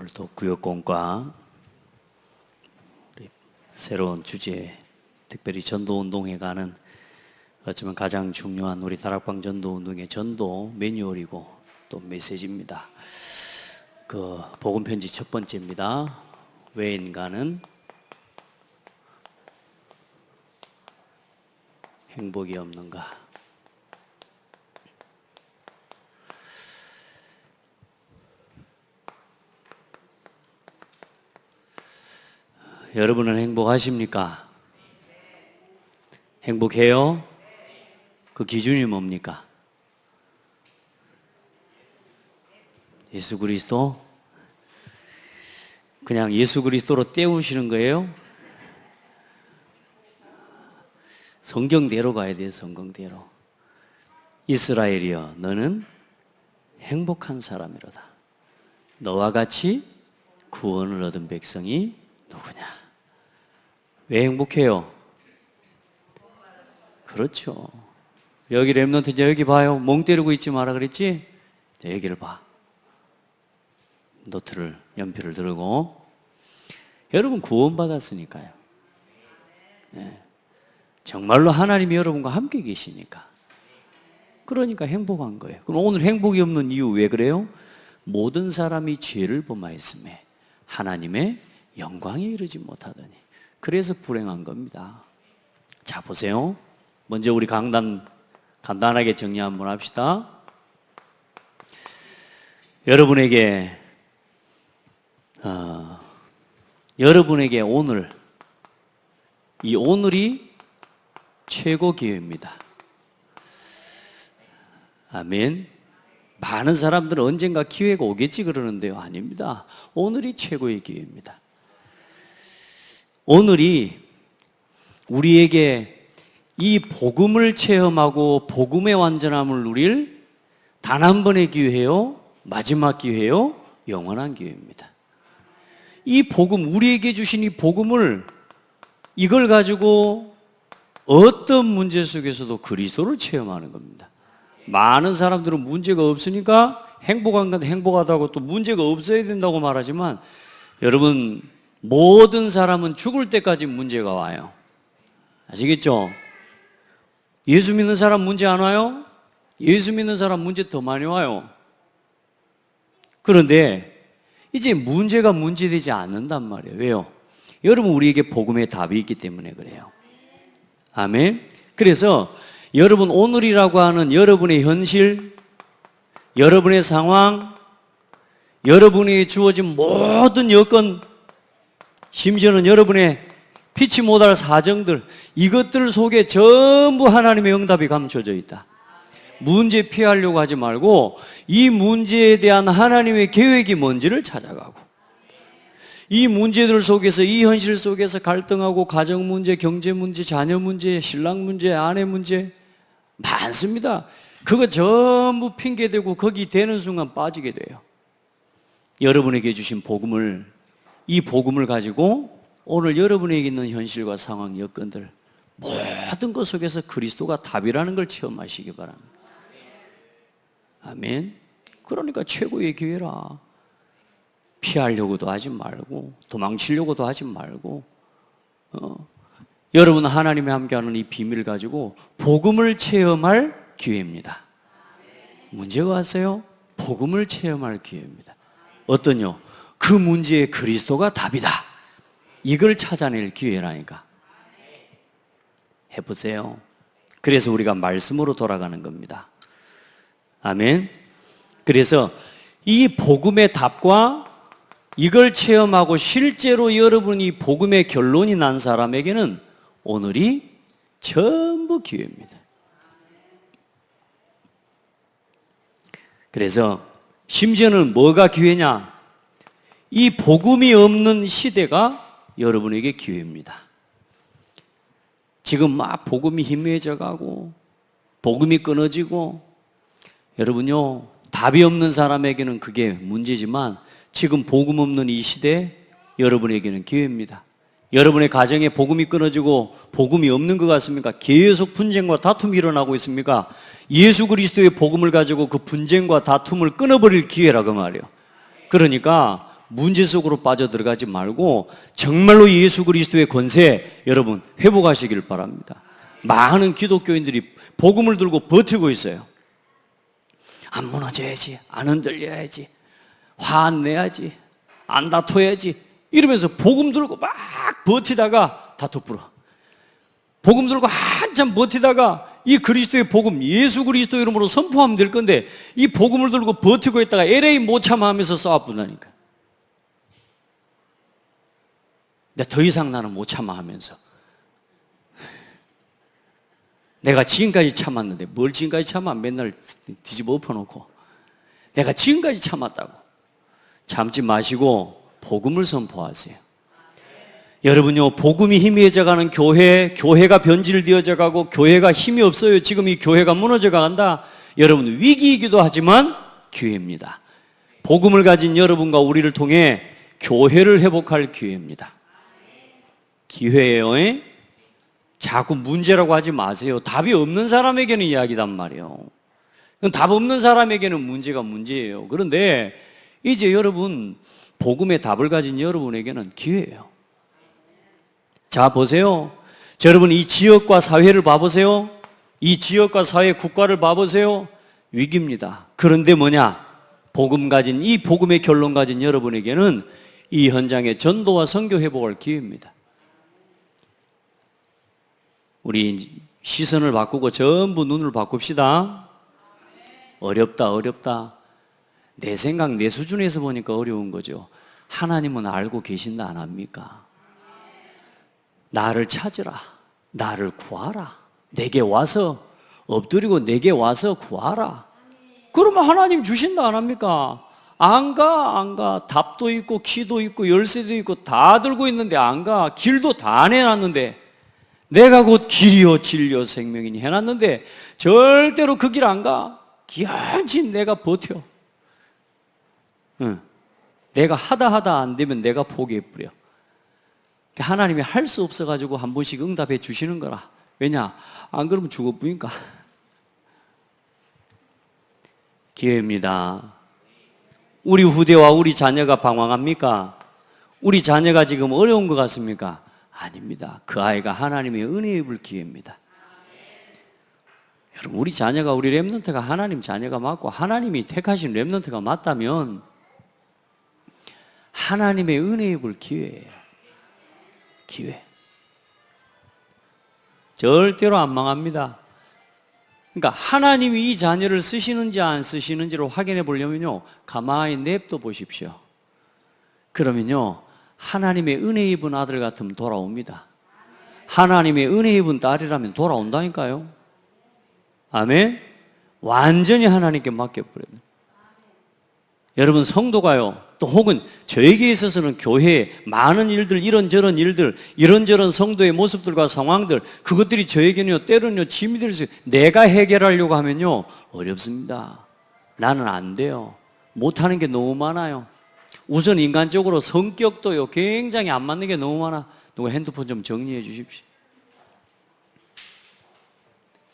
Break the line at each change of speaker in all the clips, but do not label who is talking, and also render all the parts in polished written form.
오늘도 구역공과 우리 새로운 주제, 특별히 전도운동에 가는 어쩌면 가장 중요한 우리 다락방 전도운동의 전도 매뉴얼이고 또 메시지입니다. 그 복음편지 첫 번째입니다. 왜 인간은 행복이 없는가? 여러분은 행복하십니까? 행복해요? 그 기준이 뭡니까? 예수 그리스도? 그냥 예수 그리스도로 때우시는 거예요? 성경대로 가야 돼요. 성경대로. 이스라엘이여, 너는 행복한 사람이로다. 너와 같이 구원을 얻은 백성이 누구냐? 왜 행복해요? 그렇죠. 여기 렘넌트 이제 여기 봐요. 멍 때리고 있지 마라 그랬지? 자, 여기를 봐. 노트를, 연필을 들고. 여러분 구원받았으니까요. 네. 정말로 하나님이 여러분과 함께 계시니까. 그러니까 행복한 거예요. 그럼 오늘 행복이 없는 이유 왜 그래요? 모든 사람이 죄를 범하였음에 하나님의 영광에 이르지 못하더니. 그래서 불행한 겁니다. 자, 보세요. 먼저 우리 간단하게 정리 한번 합시다. 여러분에게 오늘, 이 오늘이 최고 기회입니다. 아멘. 많은 사람들은 언젠가 기회가 오겠지 그러는데요. 아닙니다. 오늘이 최고의 기회입니다. 오늘이 우리에게 이 복음을 체험하고 복음의 완전함을 누릴 단 한 번의 기회예요? 마지막 기회예요? 영원한 기회입니다. 이 복음, 우리에게 주신 이 복음을, 이걸 가지고 어떤 문제 속에서도 그리스도를 체험하는 겁니다. 많은 사람들은 문제가 없으니까 행복하다고 또 문제가 없어야 된다고 말하지만, 여러분, 모든 사람은 죽을 때까지 문제가 와요. 아시겠죠? 예수 믿는 사람 문제 안 와요? 예수 믿는 사람 문제 더 많이 와요. 그런데 이제 문제가 문제되지 않는단 말이에요. 왜요? 여러분, 우리에게 복음의 답이 있기 때문에 그래요. 아멘. 그래서 여러분, 오늘이라고 하는 여러분의 현실, 여러분의 상황, 여러분에게 주어진 모든 여건, 심지어는 여러분의 피치 못할 사정들, 이것들 속에 전부 하나님의 응답이 감춰져 있다. 문제 피하려고 하지 말고 이 문제에 대한 하나님의 계획이 뭔지를 찾아가고, 이 문제들 속에서, 이 현실 속에서 갈등하고 가정 문제, 경제 문제, 자녀 문제, 신랑 문제, 아내 문제 많습니다. 그거 전부 핑계대고 거기 되는 순간 빠지게 돼요. 여러분에게 주신 복음을, 이 복음을 가지고 오늘 여러분에게 있는 현실과 상황, 여건들 모든 것 속에서 그리스도가 답이라는 걸 체험하시기 바랍니다. 아멘. 그러니까 최고의 기회라. 피하려고도 하지 말고 도망치려고도 하지 말고 여러분, 하나님이 함께하는 이 비밀을 가지고 복음을 체험할 기회입니다. 문제가 왔어요? 복음을 체험할 기회입니다. 어떠냐? 그 문제에 그리스도가 답이다. 이걸 찾아낼 기회라니까. 해보세요. 그래서 우리가 말씀으로 돌아가는 겁니다. 아멘. 그래서 이 복음의 답과 이걸 체험하고 실제로 여러분이 복음의 결론이 난 사람에게는 오늘이 전부 기회입니다. 그래서 심지어는 뭐가 기회냐? 이 복음이 없는 시대가 여러분에게 기회입니다. 지금 막 복음이 희미해져 가고 복음이 끊어지고, 여러분요, 답이 없는 사람에게는 그게 문제지만 지금 복음 없는 이 시대 여러분에게는 기회입니다. 여러분의 가정에 복음이 끊어지고 복음이 없는 것 같습니까? 계속 분쟁과 다툼이 일어나고 있습니까? 예수 그리스도의 복음을 가지고 그 분쟁과 다툼을 끊어버릴 기회라 그 말이에요. 그러니까 문제 속으로 빠져들어가지 말고 정말로 예수 그리스도의 권세 여러분 회복하시길 바랍니다. 많은 기독교인들이 복음을 들고 버티고 있어요. 안 무너져야지, 안 흔들려야지, 화 안 내야지, 안 다퉈야지 이러면서 복음 들고 막 버티다가 다투 불어. 복음 들고 한참 버티다가 이 그리스도의 복음, 예수 그리스도 이름으로 선포하면 될 건데 이 복음을 들고 버티고 있다가 LA 못 참아 하면서 싸워본다니까. 근데 더 이상 나는 못 참아 하면서 내가 지금까지 참았는데 뭘 지금까지 참아? 맨날 뒤집어 엎어놓고 내가 지금까지 참았다고. 참지 마시고 복음을 선포하세요. 여러분요, 복음이 희미해져가는 교회가 변질되어져 가고 교회가 힘이 없어요. 지금 이 교회가 무너져 간다. 여러분 위기이기도 하지만 기회입니다. 복음을 가진 여러분과 우리를 통해 교회를 회복할 기회입니다. 기회예요. 자꾸 문제라고 하지 마세요. 답이 없는 사람에게는 이야기단 말이에요. 답 없는 사람에게는 문제가 문제예요. 그런데 이제 여러분 복음의 답을 가진 여러분에게는 기회예요. 자 보세요. 여러분 이 지역과 사회를 봐보세요. 이 지역과 사회, 국가를 봐보세요. 위기입니다. 그런데 뭐냐? 복음 가진, 이 복음의 결론 가진 여러분에게는 이 현장의 전도와 선교 회복할 기회입니다. 우리 시선을 바꾸고 전부 눈을 바꿉시다. 어렵다. 내 생각, 내 수준에서 보니까 어려운 거죠. 하나님은 알고 계신다 안 합니까? 나를 찾으라, 나를 구하라, 내게 와서 엎드리고 내게 와서 구하라. 그러면 하나님 주신다 안 합니까? 안 가. 답도 있고 키도 있고 열쇠도 있고 다 들고 있는데 안 가. 길도 다 내놨는데 내가 곧 길이요 진리요 생명이니 해놨는데 절대로 그 길 안 가. 기한치 내가 버텨. 내가 하다 안 되면 내가 포기해버려. 하나님이 할 수 없어가지고 한 번씩 응답해 주시는 거라. 왜냐? 안 그러면 죽어보니까. 기회입니다. 우리 후대와 우리 자녀가 방황합니까? 우리 자녀가 지금 어려운 것 같습니까? 아닙니다. 그 아이가 하나님의 은혜에 입을 기회입니다. 여러분 우리 자녀가, 우리 렘넌트가 하나님 자녀가 맞고 하나님이 택하신 렘넌트가 맞다면 하나님의 은혜에 입을 기회예요. 기회. 절대로 안 망합니다. 그러니까 하나님이 이 자녀를 쓰시는지 안 쓰시는지를 확인해 보려면요, 가만히 냅둬 보십시오. 그러면요, 하나님의 은혜 입은 아들 같으면 돌아옵니다. 하나님의 은혜 입은 딸이라면 돌아온다니까요. 아멘. 완전히 하나님께 맡겨버려요. 여러분 성도가요, 또 혹은 저에게 있어서는 교회에 많은 일들, 이런저런 일들, 이런저런 성도의 모습들과 상황들, 그것들이 저에게는요 때로는요 짐이 될 수 있어요. 내가 해결하려고 하면요 어렵습니다. 나는 안 돼요. 못하는 게 너무 많아요. 우선 인간적으로 성격도요 굉장히 안 맞는 게 너무 많아. 누가 핸드폰 좀 정리해 주십시오.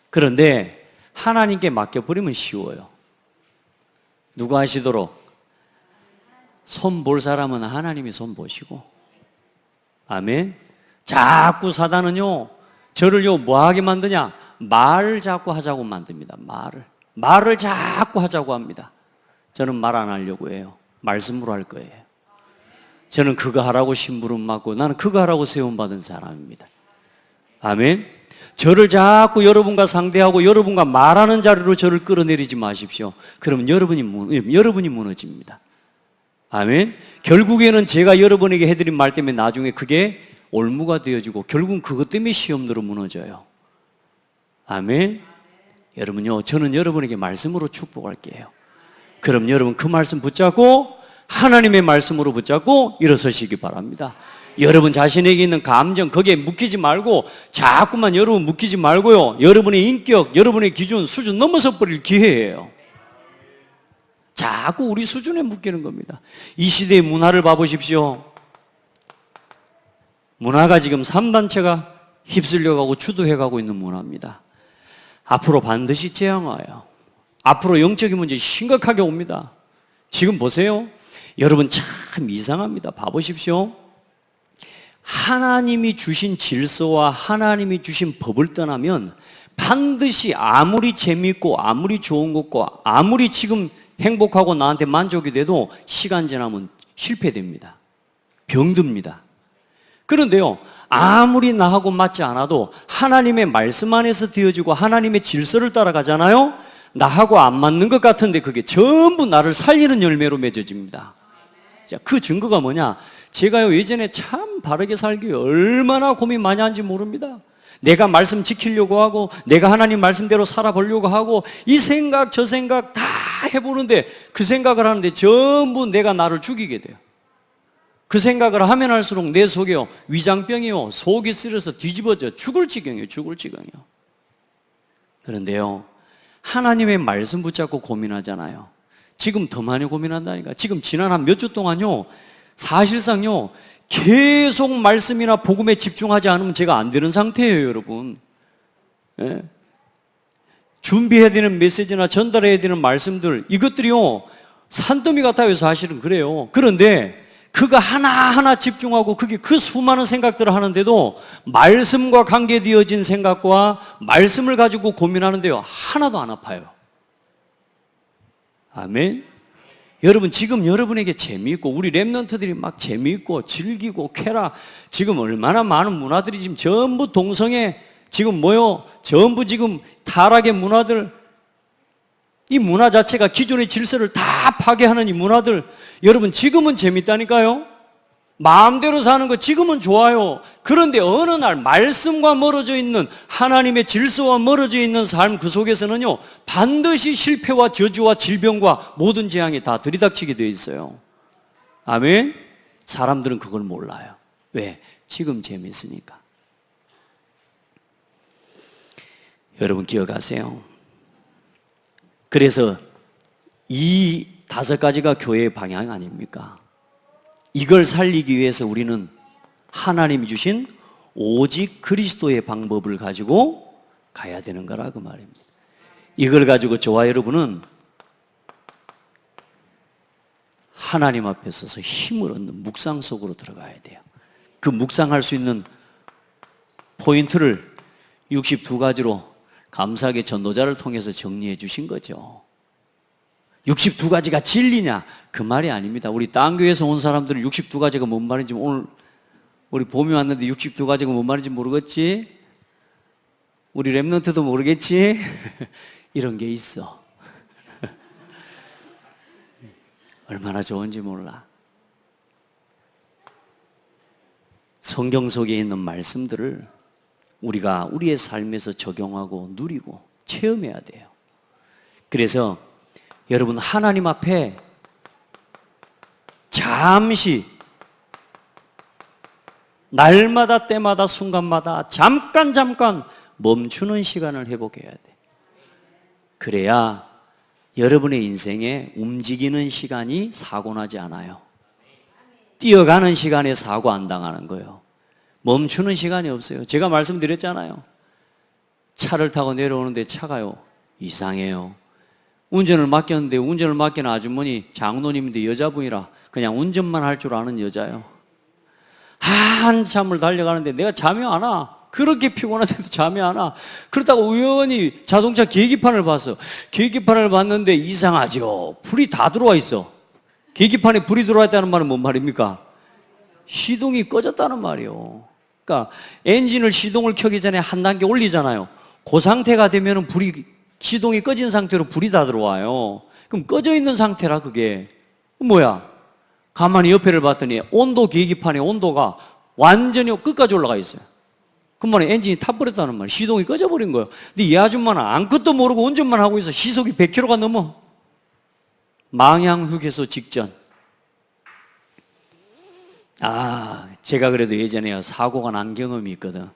그런데 하나님께 맡겨버리면 쉬워요. 누가 하시도록? 손 볼 사람은 하나님이 손 보시고. 아멘. 자꾸 사단은요 저를요 뭐하게 만드냐? 말을 자꾸 하자고 만듭니다. 말을 자꾸 하자고 합니다. 저는 말 안 하려고 해요. 말씀으로 할 거예요. 저는 그거 하라고 심부름 받고 나는 그거 하라고 세움받은 사람입니다. 아멘. 저를 자꾸 여러분과 상대하고 여러분과 말하는 자리로 저를 끌어내리지 마십시오. 그러면 여러분이 무너집니다. 아멘. 결국에는 제가 여러분에게 해드린 말 때문에 나중에 그게 올무가 되어지고 결국은 그것 때문에 시험대로 무너져요. 아멘. 여러분요, 저는 여러분에게 말씀으로 축복할게요. 그럼 여러분 그 말씀 붙잡고 하나님의 말씀으로 붙잡고 일어서시기 바랍니다. 여러분 자신에게 있는 감정 거기에 묶이지 말고 자꾸만 여러분 묶이지 말고요, 여러분의 인격, 여러분의 기준, 수준 넘어서 버릴 기회예요. 자꾸 우리 수준에 묶이는 겁니다. 이 시대의 문화를 봐보십시오. 문화가 지금 3단체가 휩쓸려가고 주도해가고 있는 문화입니다. 앞으로 반드시 재앙 와요. 앞으로 영적인 문제 심각하게 옵니다. 지금 보세요. 여러분 참 이상합니다. 봐보십시오. 하나님이 주신 질서와 하나님이 주신 법을 떠나면 반드시 아무리 재미있고 아무리 좋은 것과 아무리 지금 행복하고 나한테 만족이 돼도 시간 지나면 실패됩니다. 병듭니다. 그런데요, 아무리 나하고 맞지 않아도 하나님의 말씀 안에서 되어지고 하나님의 질서를 따라가잖아요. 나하고 안 맞는 것 같은데 그게 전부 나를 살리는 열매로 맺어집니다. 자, 그 증거가 뭐냐? 제가요 예전에 참 바르게 살기 위해 얼마나 고민 많이 한지 모릅니다. 내가 말씀 지키려고 하고 내가 하나님 말씀대로 살아보려고 하고 이 생각 저 생각 다 해보는데 그 생각을 하는데 전부 내가 나를 죽이게 돼요. 그 생각을 하면 할수록 내 속에요 위장병이요 속이 쓰려서 뒤집어져 죽을 지경이에요. 죽을 지경이요. 그런데요 하나님의 말씀 붙잡고 고민하잖아요. 지금 더 많이 고민한다니까. 지금 지난 한 몇 주 동안요 사실상요 계속 말씀이나 복음에 집중하지 않으면 제가 안 되는 상태예요, 여러분. 예? 준비해야 되는 메시지나 전달해야 되는 말씀들 이것들이요 산더미 같아요. 사실은 그래요. 그런데 그거 하나하나 집중하고 그게 그 수많은 생각들을 하는데도 말씀과 관계되어진 생각과 말씀을 가지고 고민하는데요 하나도 안 아파요. 아멘. 여러분 지금 여러분에게 재미있고 우리 랩런트들이 막 재미있고 즐기고 쾌락 지금 얼마나 많은 문화들이 지금 전부 동성애 지금 뭐요 전부 지금 타락의 문화들 이 문화 자체가 기존의 질서를 다 파괴하는 이 문화들 여러분 지금은 재밌다니까요. 마음대로 사는 거 지금은 좋아요. 그런데 어느 날 말씀과 멀어져 있는 하나님의 질서와 멀어져 있는 삶 그 속에서는요 반드시 실패와 저주와 질병과 모든 재앙이 다 들이닥치게 되어 있어요. 아멘. 사람들은 그걸 몰라요. 왜? 지금 재밌으니까. 여러분 기억하세요. 그래서 이 5가지가 교회의 방향 아닙니까? 이걸 살리기 위해서 우리는 하나님이 주신 오직 그리스도의 방법을 가지고 가야 되는 거라 그 말입니다. 이걸 가지고 저와 여러분은 하나님 앞에 서서 힘을 얻는 묵상 속으로 들어가야 돼요. 그 묵상할 수 있는 포인트를 62가지로 감사하게 전도자를 통해서 정리해 주신 거죠. 62가지가 진리냐? 그 말이 아닙니다. 우리 딴 교회에서 온 사람들은 62가지가 뭔 말인지 오늘 우리 봄이 왔는데 62가지가 뭔 말인지 모르겠지? 우리 랩런트도 모르겠지? 이런 게 있어. 얼마나 좋은지 몰라. 성경 속에 있는 말씀들을 우리가 우리의 삶에서 적용하고 누리고 체험해야 돼요. 그래서 여러분 하나님 앞에 잠시 날마다 때마다 순간마다 잠깐 멈추는 시간을 회복해야 돼. 그래야 여러분의 인생에 움직이는 시간이 사고 나지 않아요. 뛰어가는 시간에 사고 안 당하는 거예요. 멈추는 시간이 없어요. 제가 말씀드렸잖아요. 차를 타고 내려오는데 차가요 이상해요. 운전을 맡겼는데 운전을 맡기는 아주머니 장로님인데 여자분이라 그냥 운전만 할 줄 아는 여자예요. 한참을 달려가는데 내가 잠이 안 와. 그렇게 피곤한데도 잠이 안 와. 그렇다고 우연히 자동차 계기판을 봤어. 계기판을 봤는데 이상하죠. 불이 다 들어와 있어. 계기판에 불이 들어와 있다는 말은 뭔 말입니까? 시동이 꺼졌다는 말이에요. 그러니까 엔진을 시동을 켜기 전에 한 단계 올리잖아요. 그 상태가 되면 시동이 꺼진 상태로 불이 다 들어와요. 그럼 꺼져 있는 상태라 그게 뭐야? 가만히 옆에를 봤더니 온도 계기판의 온도가 완전히 끝까지 올라가 있어요. 그러면 엔진이 타버렸다는 말이에요. 시동이 꺼져버린 거예요. 근데 이 아줌마는 아무것도 모르고 운전만 하고 있어. 시속이 100km가 넘어. 망향 휴게소 직전. 제가 그래도 예전에 사고가 난 경험이 있거든.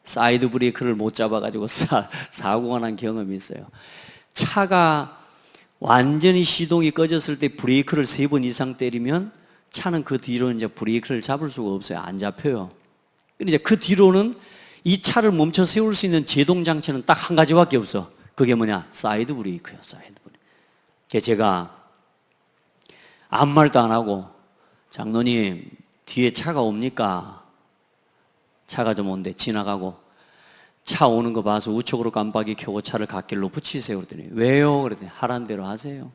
사이드 브레이크를 못 잡아가지고 사고가 난 경험이 있어요. 차가 완전히 시동이 꺼졌을 때 브레이크를 3번 이상 때리면 차는 그 뒤로 이제 브레이크를 잡을 수가 없어요. 안 잡혀요. 근데 이제 그 뒤로는 이 차를 멈춰 세울 수 있는 제동 장치는 딱 한 가지밖에 없어. 그게 뭐냐? 사이드 브레이크요. 사이드 브레이크. 제가 아무 말도 안 하고, 장로님 뒤에 차가 옵니까? 차가 좀 온대. 지나가고 차 오는 거 봐서 우측으로 깜빡이 켜고 차를 갓길로 붙이세요. 그랬더니 왜요? 그랬더니 하라는 대로 하세요.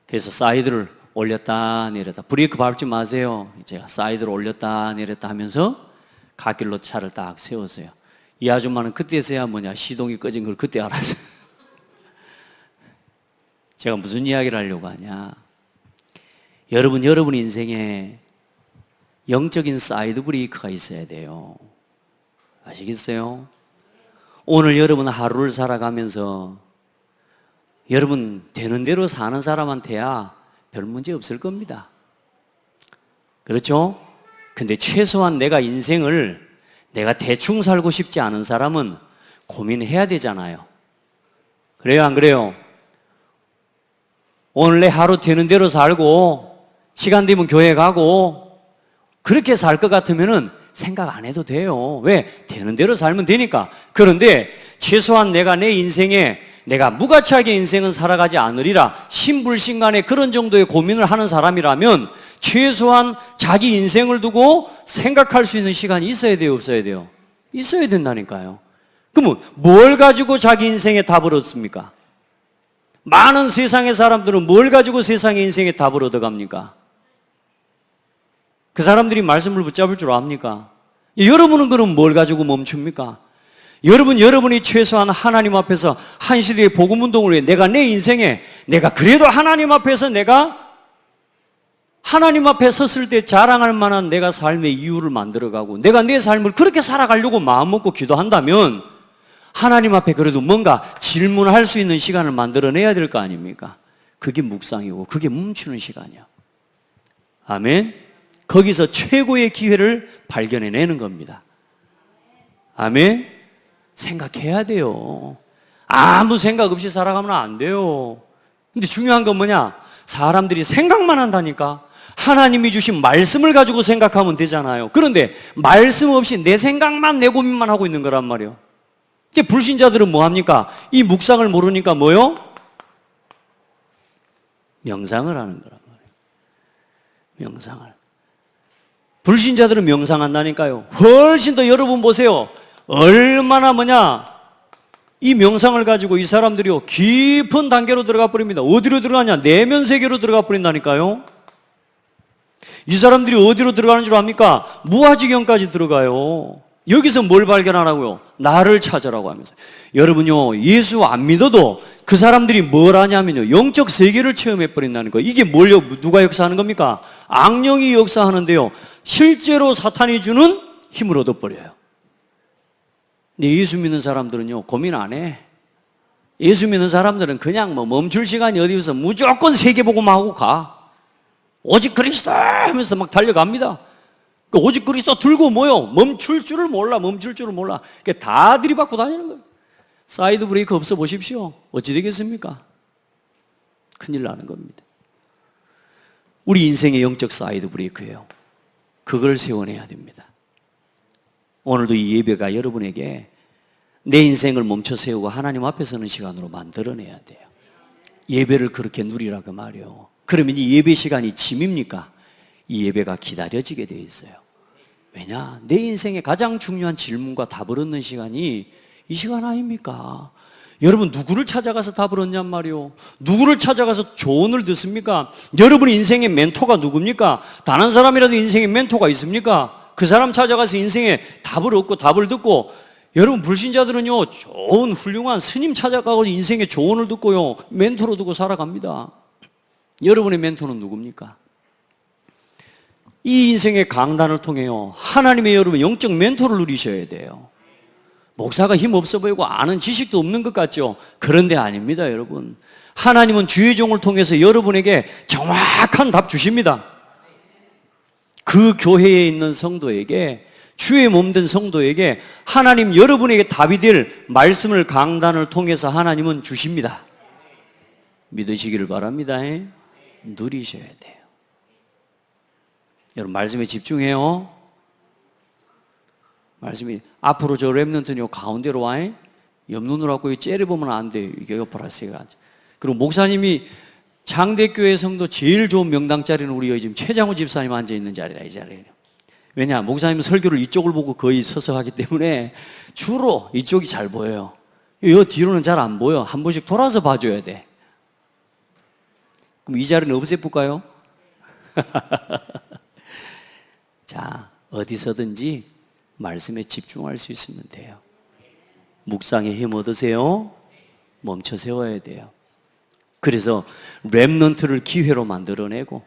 그래서 사이드를 올렸다 내렸다, 브레이크 밟지 마세요. 제가 사이드를 올렸다 내렸다 하면서 갓길로 차를 딱 세웠어요. 이 아줌마는 그때서야 시동이 꺼진 걸 그때 알았어요. 제가 무슨 이야기를 하려고 하냐, 여러분 인생에 영적인 사이드 브레이크가 있어야 돼요. 아시겠어요? 오늘 여러분 하루를 살아가면서 여러분 되는 대로 사는 사람한테야 별 문제 없을 겁니다. 그렇죠? 근데 최소한 내가 인생을 내가 대충 살고 싶지 않은 사람은 고민해야 되잖아요. 그래요, 안 그래요? 오늘 내 하루 되는 대로 살고 시간 되면 교회 가고 그렇게 살 것 같으면은 생각 안 해도 돼요. 왜? 되는 대로 살면 되니까. 그런데 최소한 내가 내 인생에 내가 무가치하게 인생은 살아가지 않으리라, 신불신간에 그런 정도의 고민을 하는 사람이라면 최소한 자기 인생을 두고 생각할 수 있는 시간이 있어야 돼요, 없어야 돼요? 있어야 된다니까요. 그러면 뭘 가지고 자기 인생에 답을 얻습니까? 많은 세상의 사람들은 뭘 가지고 세상의 인생에 답을 얻어갑니까? 그 사람들이 말씀을 붙잡을 줄 압니까? 여러분은 그럼 뭘 가지고 멈춥니까? 여러분이 최소한 하나님 앞에서 한 시대의 복음운동을 위해 내가 내 인생에 내가 그래도 하나님 앞에서 내가 하나님 앞에 섰을 때 자랑할 만한 내가 삶의 이유를 만들어가고 내가 내 삶을 그렇게 살아가려고 마음먹고 기도한다면 하나님 앞에 그래도 뭔가 질문할 수 있는 시간을 만들어내야 될 거 아닙니까? 그게 묵상이고 그게 멈추는 시간이야. 아멘. 거기서 최고의 기회를 발견해내는 겁니다. 아멘. 생각해야 돼요. 아무 생각 없이 살아가면 안 돼요. 근데 중요한 건 뭐냐? 사람들이 생각만 한다니까. 하나님이 주신 말씀을 가지고 생각하면 되잖아요. 그런데 말씀 없이 내 생각만, 내 고민만 하고 있는 거란 말이에요. 불신자들은 뭐 합니까? 이 묵상을 모르니까 뭐요? 명상을 하는 거란 말이에요. 명상을. 불신자들은 명상한다니까요. 훨씬 더 여러분 보세요. 얼마나 이 명상을 가지고 이 사람들이요 깊은 단계로 들어가 버립니다. 어디로 들어가냐? 내면 세계로 들어가 버린다니까요. 이 사람들이 어디로 들어가는 줄 압니까? 무아지경까지 들어가요. 여기서 뭘 발견하라고요? 나를 찾으라고 하면서. 여러분요, 예수 안 믿어도 그 사람들이 뭘 하냐면요, 영적 세계를 체험해 버린다는 거예요. 이게 누가 역사하는 겁니까? 악령이 역사하는데요, 실제로 사탄이 주는 힘을 얻어버려요. 근데 예수 믿는 사람들은요, 고민 안 해. 예수 믿는 사람들은 그냥 멈출 시간이 어디 있어서 무조건 세계복음만 하고 가. 오직 그리스도 하면서 막 달려갑니다. 오직 그리스도 들고 멈출 줄을 몰라. 다 들이받고 다니는 거예요. 사이드 브레이크 없어 보십시오. 어찌 되겠습니까? 큰일 나는 겁니다. 우리 인생의 영적 사이드 브레이크예요. 그걸 세워내야 됩니다. 오늘도 이 예배가 여러분에게 내 인생을 멈춰 세우고 하나님 앞에 서는 시간으로 만들어내야 돼요. 예배를 그렇게 누리라고 말이요. 그러면 이 예배 시간이 짐입니까? 이 예배가 기다려지게 되어 있어요. 왜냐? 내 인생의 가장 중요한 질문과 답을 얻는 시간이 이 시간 아닙니까? 여러분 누구를 찾아가서 답을 얻냔 말이요. 누구를 찾아가서 조언을 듣습니까? 여러분 인생의 멘토가 누굽니까? 단 한 사람이라도 인생의 멘토가 있습니까? 그 사람 찾아가서 인생의 답을 얻고 답을 듣고, 여러분 불신자들은요 좋은 훌륭한 스님 찾아가고 인생의 조언을 듣고요 멘토로 두고 살아갑니다. 여러분의 멘토는 누굽니까? 이 인생의 강단을 통해요 하나님의 여러분 영적 멘토를 누리셔야 돼요. 목사가 힘없어 보이고 아는 지식도 없는 것 같죠? 그런데 아닙니다. 여러분, 하나님은 주의 종을 통해서 여러분에게 정확한 답 주십니다. 그 교회에 있는 성도에게, 주의 몸된 성도에게 하나님 여러분에게 답이 될 말씀을 강단을 통해서 하나님은 주십니다. 믿으시기를 바랍니다. 누리셔야 돼요. 여러분 말씀에 집중해요. 말씀이 앞으로 저 렘넌트는 가운데로 와. 옆눈으로 갖고 째려보면 안 돼요. 이게 옆으로 하세요. 그리고 목사님이 장대교회 성도 제일 좋은 명당 자리는 우리 지금 최장우 집사님 앉아있는 자리라, 이 자리예요. 왜냐? 목사님은 설교를 이쪽을 보고 거의 서서 하기 때문에 주로 이쪽이 잘 보여요. 이 뒤로는 잘 안 보여. 한 번씩 돌아서 봐줘야 돼. 그럼 이 자리는 없애볼까요? 자, 어디서든지 말씀에 집중할 수 있으면 돼요. 묵상에 힘 얻으세요. 멈춰 세워야 돼요. 그래서 렘넌트를 기회로 만들어내고,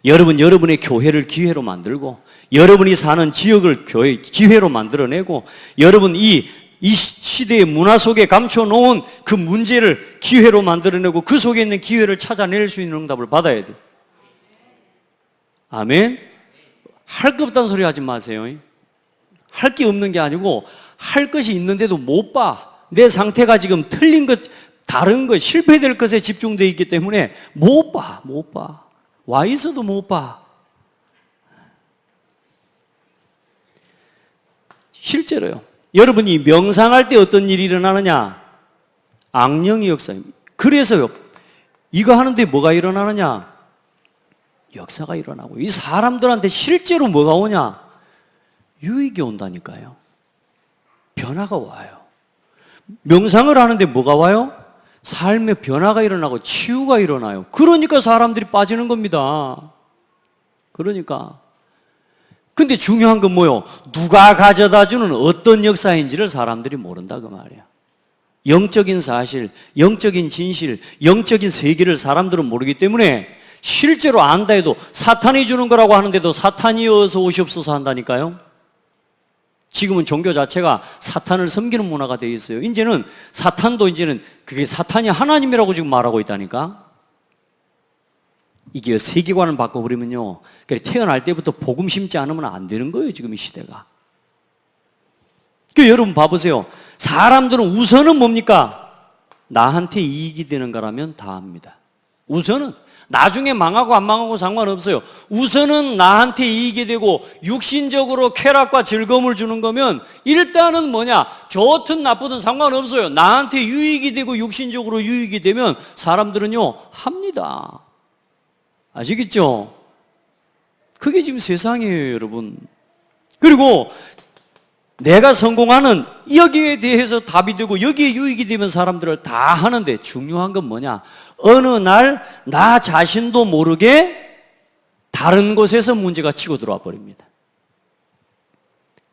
여러분의 교회를 기회로 만들고, 여러분이 사는 지역을 기회로 만들어내고, 여러분 이 시대의 문화 속에 감춰놓은 그 문제를 기회로 만들어내고, 그 속에 있는 기회를 찾아낼 수 있는 응답을 받아야 돼요. 아멘? 할 게 없다는 소리 하지 마세요. 할 게 없는 게 아니고 할 것이 있는데도 못 봐. 내 상태가 지금 틀린 것, 다른 것, 실패될 것에 집중되어 있기 때문에 못 봐. 와 있어도 못 봐. 실제로요. 여러분이 명상할 때 어떤 일이 일어나느냐? 악령의 역사입니다. 그래서요, 이거 하는데 뭐가 일어나느냐? 역사가 일어나고, 이 사람들한테 실제로 뭐가 오냐? 유익이 온다니까요. 변화가 와요. 명상을 하는데 뭐가 와요? 삶의 변화가 일어나고 치유가 일어나요. 그러니까 사람들이 빠지는 겁니다. 그러니까. 근데 중요한 건 뭐요? 누가 가져다 주는 어떤 역사인지를 사람들이 모른다 그 말이야. 영적인 사실, 영적인 진실, 영적인 세계를 사람들은 모르기 때문에 실제로 안다 해도 사탄이 주는 거라고 하는데도 사탄이 어서 오시옵소서 한다니까요. 지금은 종교 자체가 사탄을 섬기는 문화가 되어 있어요. 이제는 사탄도 그게 사탄이 하나님이라고 지금 말하고 있다니까. 이게 세계관을 바꿔버리면요, 태어날 때부터 복음 심지 않으면 안 되는 거예요, 지금 이 시대가. 여러분 봐보세요. 사람들은 우선은 뭡니까? 나한테 이익이 되는 거라면 다 합니다. 우선은 나중에 망하고 안 망하고 상관없어요. 우선은 나한테 이익이 되고 육신적으로 쾌락과 즐거움을 주는 거면 일단은 뭐냐, 좋든 나쁘든 상관없어요. 나한테 유익이 되고 육신적으로 유익이 되면 사람들은요 합니다. 아시겠죠? 그게 지금 세상이에요, 여러분. 그리고 내가 성공하는 여기에 대해서 답이 되고 여기에 유익이 되면 사람들을 다 하는데, 중요한 건 뭐냐? 어느 날 나 자신도 모르게 다른 곳에서 문제가 치고 들어와 버립니다.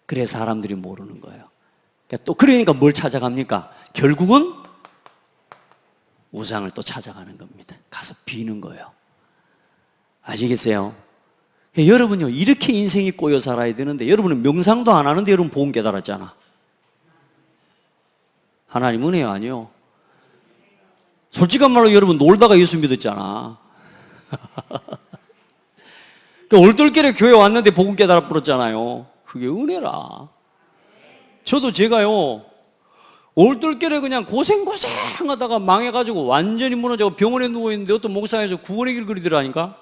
그래 사람들이 모르는 거예요. 그러니까 뭘 찾아갑니까? 결국은 우상을 또 찾아가는 겁니다. 가서 비는 거예요. 아시겠어요? 여러분요, 이렇게 인생이 꼬여 살아야 되는데, 여러분은 명상도 안 하는데 여러분 복음 깨달았잖아. 하나님 은혜요? 아니요? 솔직한 말로 여러분 놀다가 예수 믿었잖아. 올돌결에 교회 왔는데 복음 깨달아 버렸잖아요. 그게 은혜라. 저도 제가요, 올돌결에 그냥 고생하다가 망해가지고 완전히 무너져 병원에 누워있는데 어떤 목사에서 구원의 길 그리더라니까.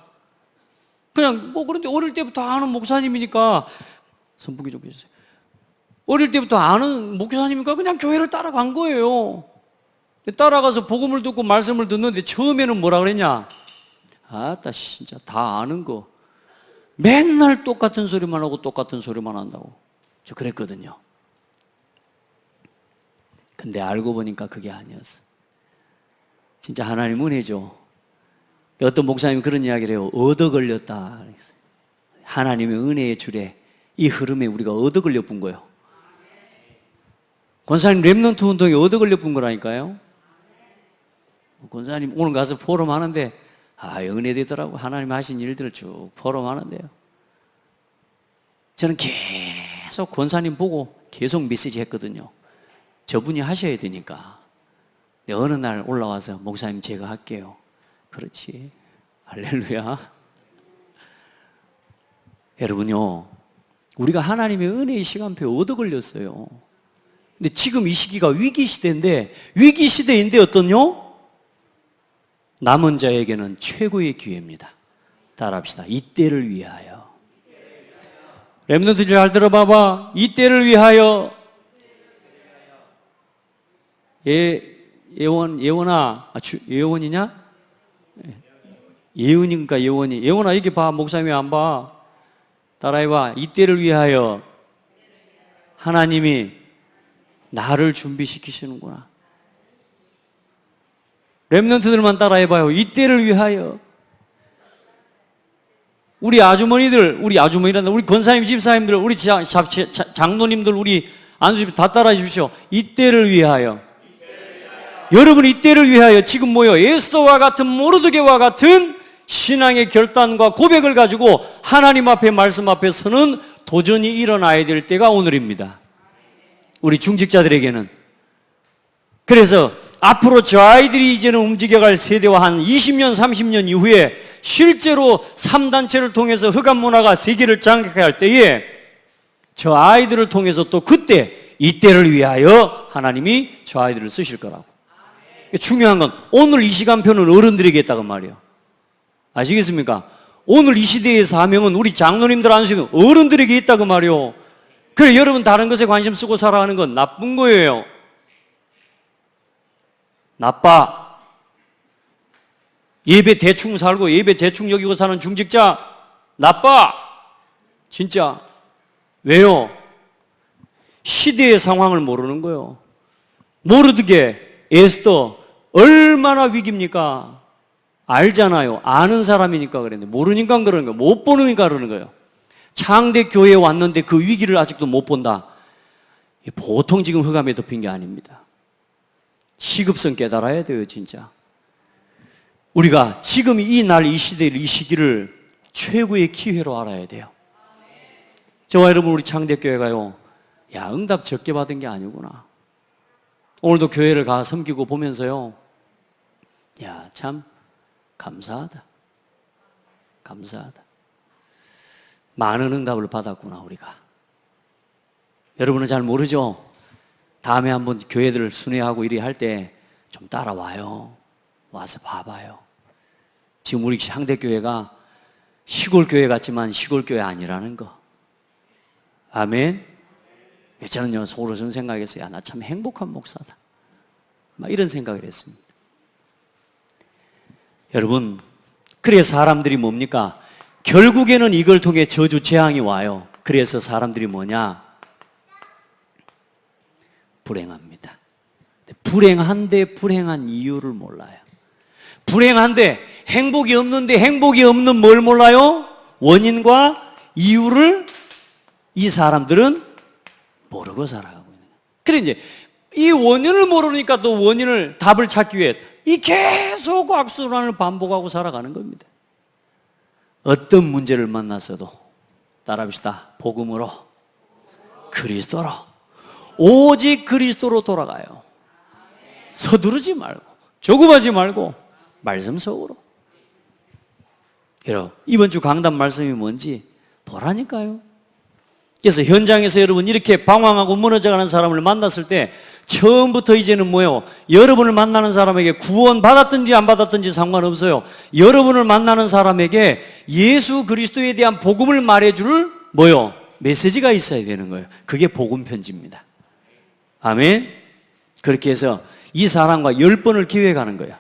그냥 그런데 어릴 때부터 아는 목사님이니까, 선풍기 좀 해주세요. 어릴 때부터 아는 목사님이니까 그냥 교회를 따라간 거예요. 따라가서 복음을 듣고 말씀을 듣는데 처음에는 뭐라 그랬냐? 아따 진짜 다 아는 거 맨날 똑같은 소리만 하고 똑같은 소리만 한다고 저 그랬거든요. 근데 알고 보니까 그게 아니었어. 진짜 하나님 은혜죠. 어떤 목사님이 그런 이야기를 해요. 얻어 걸렸다. 하나님의 은혜의 줄에, 이 흐름에 우리가 얻어 걸려 본 거예요. 권사님 렘넌트 운동에 얻어 걸려 본 거라니까요. 권사님 오늘 가서 포럼 하는데 은혜 되더라고. 하나님 하신 일들을 쭉 포럼 하는데요. 저는 계속 권사님 보고 계속 메시지 했거든요. 저분이 하셔야 되니까. 근데 어느 날 올라와서 목사님 제가 할게요. 그렇지. 할렐루야. 여러분요, 우리가 하나님의 은혜의 시간표에 얻어 걸렸어요. 근데 지금 이 시기가 위기 시대인데, 위기 시대인데 어떤요? 남은 자에게는 최고의 기회입니다. 따라합시다. 이때를 위하여. 렘넌트들 잘 들어봐봐. 이때를 위하여. 예원아, 예원이냐? 예언인가 예원이. 예원아 이렇게 봐. 목사님이 안 봐. 따라해봐. 이때를 위하여 하나님이 나를 준비시키시는구나. 렘넌트들만 따라해봐요. 이때를 위하여. 우리 아주머니들, 우리 아주머니란다. 우리 권사님, 집사님들, 우리 장로님들, 우리 안수집 다 따라하십시오. 이때를 위하여. 여러분 이때를 위하여 지금 뭐요? 에스더와 같은 모르드게와 같은 신앙의 결단과 고백을 가지고 하나님 앞에 말씀 앞에 서는 도전이 일어나야 될 때가 오늘입니다. 우리 중직자들에게는. 그래서 앞으로 저 아이들이 이제는 움직여갈 세대와 한 20년, 30년 이후에 실제로 3단체를 통해서 흑암 문화가 세계를 장악할 때에 저 아이들을 통해서 또 그때 이때를 위하여 하나님이 저 아이들을 쓰실 거라고. 중요한 건 오늘 이 시간표는 어른들에게 있다고 말이에요. 아시겠습니까? 오늘 이 시대의 사명은 우리 장로님들 안수는 어른들에게 있다고 말이에요. 그래 여러분 다른 것에 관심 쓰고 살아가는 건 나쁜 거예요. 나빠. 예배 대충 살고 예배 대충 여기고 사는 중직자 나빠. 진짜. 왜요? 시대의 상황을 모르는 거예요. 모르드게 에스더 얼마나 위기입니까? 알잖아요. 아는 사람이니까 그랬는데 모르니까 그러는 거예요. 못 보니까 그러는 거예요. 창대 교회에 왔는데 그 위기를 아직도 못 본다. 보통 지금 흑암에 덮인 게 아닙니다. 시급성 깨달아야 돼요, 진짜. 우리가 지금 이 날, 이 시대를, 이 시기를 최고의 기회로 알아야 돼요. 저와 여러분, 우리 창대교회가요, 야, 응답 적게 받은 게 아니구나. 오늘도 교회를 가 섬기고 보면서요, 야, 참, 감사하다. 감사하다. 많은 응답을 받았구나, 우리가. 여러분은 잘 모르죠? 다음에 한번 교회들을 순회하고 이리 할 때 좀 따라와요. 와서 봐봐요. 지금 우리 상대교회가 시골교회 같지만 시골교회 아니라는 거. 아멘. 저는요, 속으로 저는 생각했어요. 야, 나 참 행복한 목사다. 막 이런 생각을 했습니다. 여러분, 그래 사람들이 뭡니까? 결국에는 이걸 통해 저주 재앙이 와요. 그래서 사람들이 뭐냐? 불행합니다. 불행한데 불행한 이유를 몰라요. 불행한데 행복이 없는데 행복이 없는 뭘 몰라요? 원인과 이유를 이 사람들은 모르고 살아가고 있는 거예요. 그래 이제 이 원인을 모르니까 또 원인을 답을 찾기 위해 이 계속 악순환을 반복하고 살아가는 겁니다. 어떤 문제를 만났어도 따라합시다. 복음으로, 그리스도로, 오직 그리스도로 돌아가요. 서두르지 말고, 조급하지 말고 말씀 속으로. 여러분, 이번 주 강단 말씀이 뭔지 보라니까요. 그래서 현장에서 여러분 이렇게 방황하고 무너져가는 사람을 만났을 때 처음부터 이제는 뭐예요? 여러분을 만나는 사람에게 구원 받았든지 안 받았든지 상관없어요. 여러분을 만나는 사람에게 예수 그리스도에 대한 복음을 말해줄 뭐예요? 메시지가 있어야 되는 거예요. 그게 복음 편지입니다. 아멘. 그렇게 해서 이 사람과 10번을 기획하는 거예요.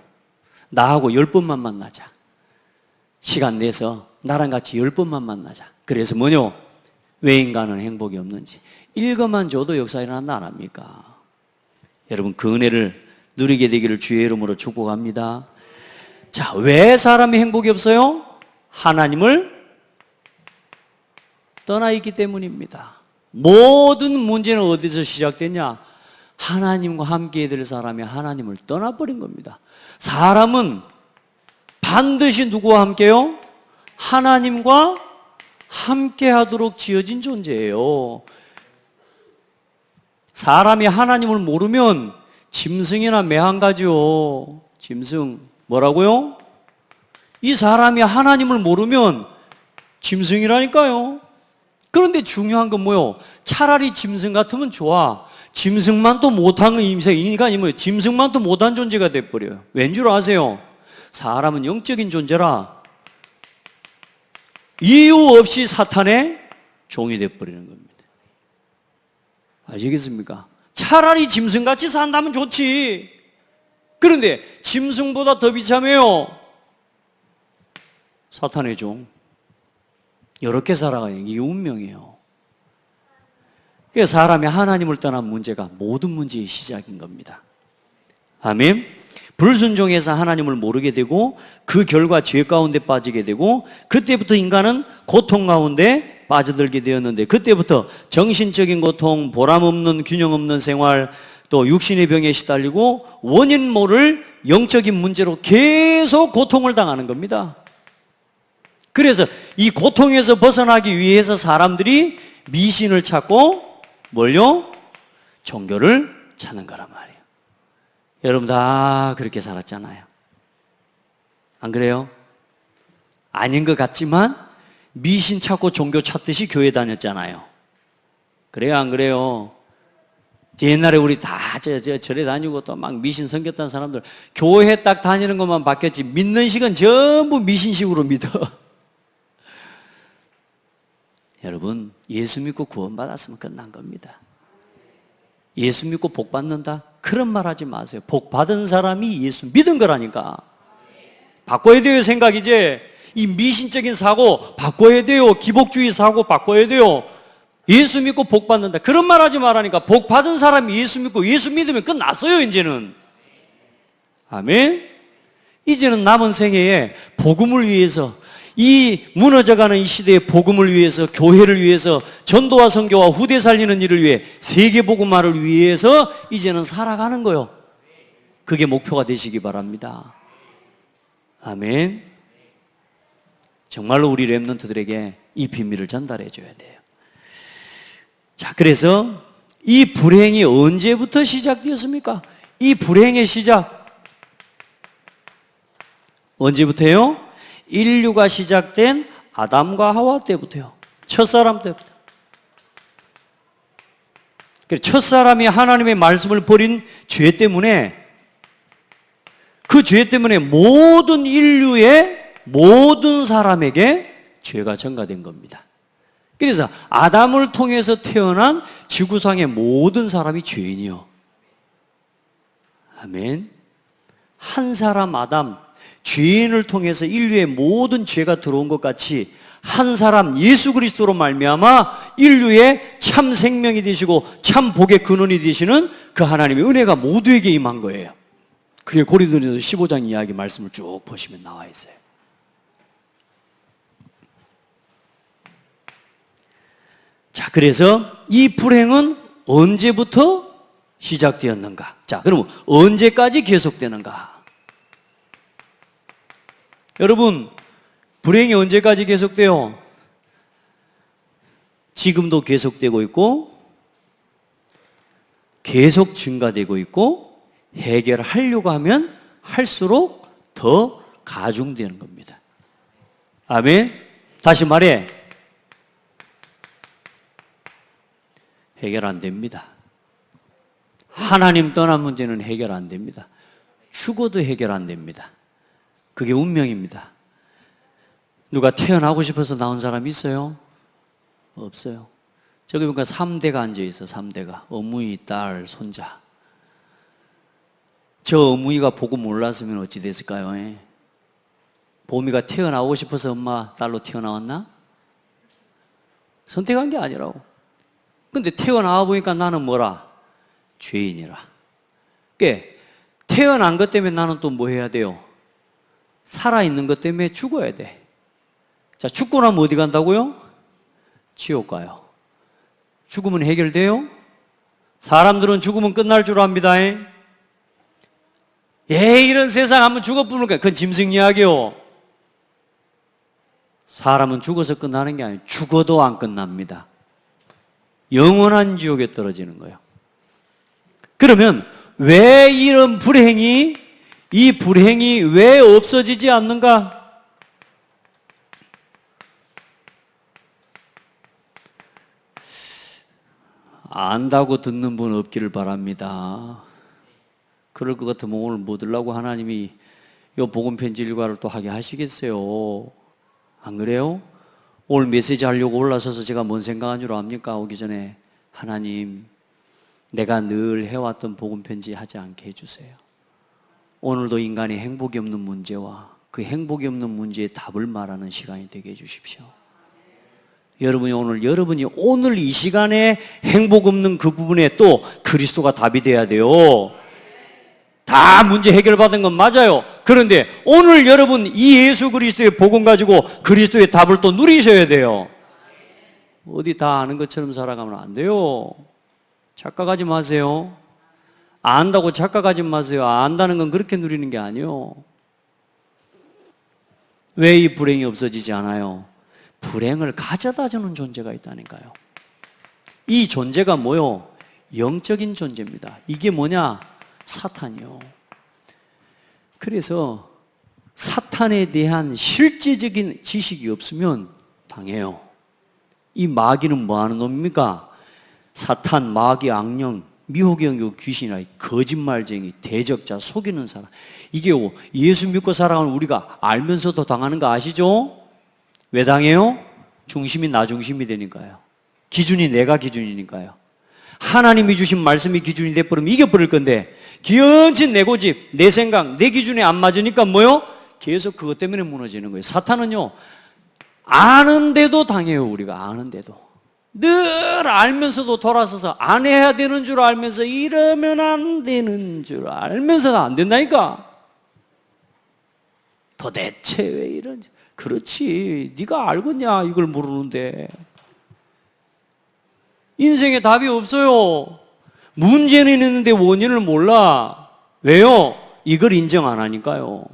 나하고 10번만 만나자. 시간 내서 나랑 같이 10번만 만나자. 그래서 뭐냐? 왜 인간은 행복이 없는지 읽어만 줘도 역사 일어난다 안 합니까? 여러분 그 은혜를 누리게 되기를 주의 이름으로 축복합니다. 자, 왜 사람이 행복이 없어요? 하나님을 떠나 있기 때문입니다. 모든 문제는 어디서 시작됐냐? 하나님과 함께 될 사람이 하나님을 떠나버린 겁니다. 사람은 반드시 누구와 함께요? 하나님과 함께 하도록 지어진 존재예요. 사람이 하나님을 모르면 짐승이나 매 한 가지요. 짐승 뭐라고요? 이 사람이 하나님을 모르면 짐승이라니까요. 그런데 중요한 건 뭐요? 차라리 짐승 같으면 좋아. 짐승만 또 못하는 인생이니까 뭐예요? 짐승만 또 못한 존재가 돼버려요. 왠 줄 아세요? 사람은 영적인 존재라 이유 없이 사탄의 종이 돼버리는 겁니다. 아시겠습니까? 차라리 짐승같이 산다면 좋지. 그런데 짐승보다 더 비참해요. 사탄의 종. 이렇게 살아가요. 이게 운명이에요. 그래서 사람이 하나님을 떠난 문제가 모든 문제의 시작인 겁니다. 아멘. 불순종해서 하나님을 모르게 되고 그 결과 죄 가운데 빠지게 되고 그때부터 인간은 고통 가운데 빠져들게 되었는데 그때부터 정신적인 고통, 보람 없는 균형 없는 생활, 또 육신의 병에 시달리고 원인 모를 영적인 문제로 계속 고통을 당하는 겁니다. 그래서 이 고통에서 벗어나기 위해서 사람들이 미신을 찾고 뭘요? 종교를 찾는 거란 말이에요. 여러분 다 그렇게 살았잖아요. 안 그래요? 아닌 것 같지만 미신 찾고 종교 찾듯이 교회 다녔잖아요. 그래요, 안 그래요? 옛날에 우리 다 절에 다니고 또 막 미신 섬겼던 사람들 교회 딱 다니는 것만 바뀌었지 믿는 식은 전부 미신식으로 믿어. 여러분 예수 믿고 구원받았으면 끝난 겁니다. 예수 믿고 복 받는다? 그런 말 하지 마세요. 복 받은 사람이 예수 믿은 거라니까. 바꿔야 돼요, 생각 이제. 이 미신적인 사고 바꿔야 돼요. 기복주의 사고 바꿔야 돼요. 예수 믿고 복 받는다. 그런 말 하지 말라니까. 복 받은 사람이 예수 믿고 예수 믿으면 끝났어요, 이제는. 아멘? 이제는 남은 생애에 복음을 위해서 이 무너져가는 이 시대의 복음을 위해서 교회를 위해서 전도와 선교와 후대 살리는 일을 위해 세계복음화를 위해서 이제는 살아가는 거요. 그게 목표가 되시기 바랍니다. 아멘. 정말로 우리 렘넌트들에게 이 비밀을 전달해 줘야 돼요. 자, 그래서 이 불행이 언제부터 시작되었습니까? 이 불행의 시작 언제부터요? 인류가 시작된 아담과 하와 때부터요. 첫사람 때부터. 첫사람이 하나님의 말씀을 버린 죄 때문에 그 죄 때문에 모든 인류의 모든 사람에게 죄가 전가된 겁니다. 그래서 아담을 통해서 태어난 지구상의 모든 사람이 죄인이요. 아멘. 한 사람 아담, 죄인을 통해서 인류의 모든 죄가 들어온 것 같이 한 사람 예수 그리스도로 말미암아 인류의 참 생명이 되시고 참 복의 근원이 되시는 그 하나님의 은혜가 모두에게 임한 거예요. 그게 고린도전서 15장 이야기 말씀을 쭉 보시면 나와 있어요. 자, 그래서 이 불행은 언제부터 시작되었는가? 자, 그러면 언제까지 계속되는가? 여러분, 불행이 언제까지 계속돼요? 지금도 계속되고 있고 계속 증가되고 있고 해결하려고 하면 할수록 더 가중되는 겁니다. 아멘? 다시 말해, 해결 안 됩니다. 하나님 떠난 문제는 해결 안 됩니다. 죽어도 해결 안 됩니다. 그게 운명입니다. 누가 태어나고 싶어서 나온 사람 있어요? 없어요. 저기 보니까 3대가 앉아있어. 3대가 어머니, 딸, 손자. 저 어머니가 보고 몰랐으면 어찌 됐을까요? 보미가 태어나고 싶어서 엄마 딸로 태어나왔나? 선택한 게 아니라고. 근데 태어나와 보니까 나는 뭐라? 죄인이라. 그러니까 태어난 것 때문에 나는 또 뭐 해야 돼요? 살아있는 것 때문에 죽어야 돼. 자, 죽고 나면 어디 간다고요? 지옥 가요. 죽으면 해결돼요? 사람들은 죽으면 끝날 줄 압니다. 이런 세상 한번 죽어보니까 그건 짐승 이야기요. 사람은 죽어서 끝나는 게 아니에요. 죽어도 안 끝납니다. 영원한 지옥에 떨어지는 거예요. 그러면 왜 이런 불행이, 이 불행이 왜 없어지지 않는가? 안다고 듣는 분 없기를 바랍니다. 그럴 것 같으면 오늘 뭐 들라고 하나님이 이 복음 편지 일과를 또 하게 하시겠어요? 안 그래요? 오늘 메시지 하려고 올라서서 제가 뭔 생각한 줄 압니까? 오기 전에 하나님, 내가 늘 해왔던 복음 편지 하지 않게 해주세요. 오늘도 인간이 행복이 없는 문제와 그 행복이 없는 문제의 답을 말하는 시간이 되게 해주십시오. 여러분이 오늘 이 시간에 행복 없는 그 부분에 또 그리스도가 답이 돼야 돼요. 다 문제 해결받은 건 맞아요. 그런데 오늘 여러분 이 예수 그리스도의 복음 가지고 그리스도의 답을 또 누리셔야 돼요. 어디 다 아는 것처럼 살아가면 안 돼요. 착각하지 마세요. 안다고 착각하지 마세요. 안다는 건 그렇게 누리는 게 아니에요. 왜 이 불행이 없어지지 않아요? 불행을 가져다 주는 존재가 있다니까요. 이 존재가 뭐요? 영적인 존재입니다. 이게 뭐냐? 사탄이요. 그래서 사탄에 대한 실제적인 지식이 없으면 당해요. 이 마귀는 뭐 하는 놈입니까? 사탄, 마귀, 악령, 미혹의 영역, 귀신이라 거짓말쟁이, 대적자, 속이는 사람. 이게 예수 믿고 살아가는 우리가 알면서도 당하는 거 아시죠? 왜 당해요? 중심이 나 중심이 되니까요. 기준이 내가 기준이니까요. 하나님이 주신 말씀이 기준이 돼버리면 이겨버릴 건데 기연친 내 고집, 내 생각, 내 기준에 안 맞으니까 뭐요? 계속 그것 때문에 무너지는 거예요. 사탄은요, 아는데도 당해요. 우리가 아는데도. 늘 알면서도 돌아서서 안 해야 되는 줄 알면서 이러면 안 되는 줄 알면서도 안 된다니까. 도대체 왜 이런지. 그렇지, 네가 알겠냐 이걸 모르는데. 인생에 답이 없어요. 문제는 있는데 원인을 몰라. 왜요? 이걸 인정 안 하니까요.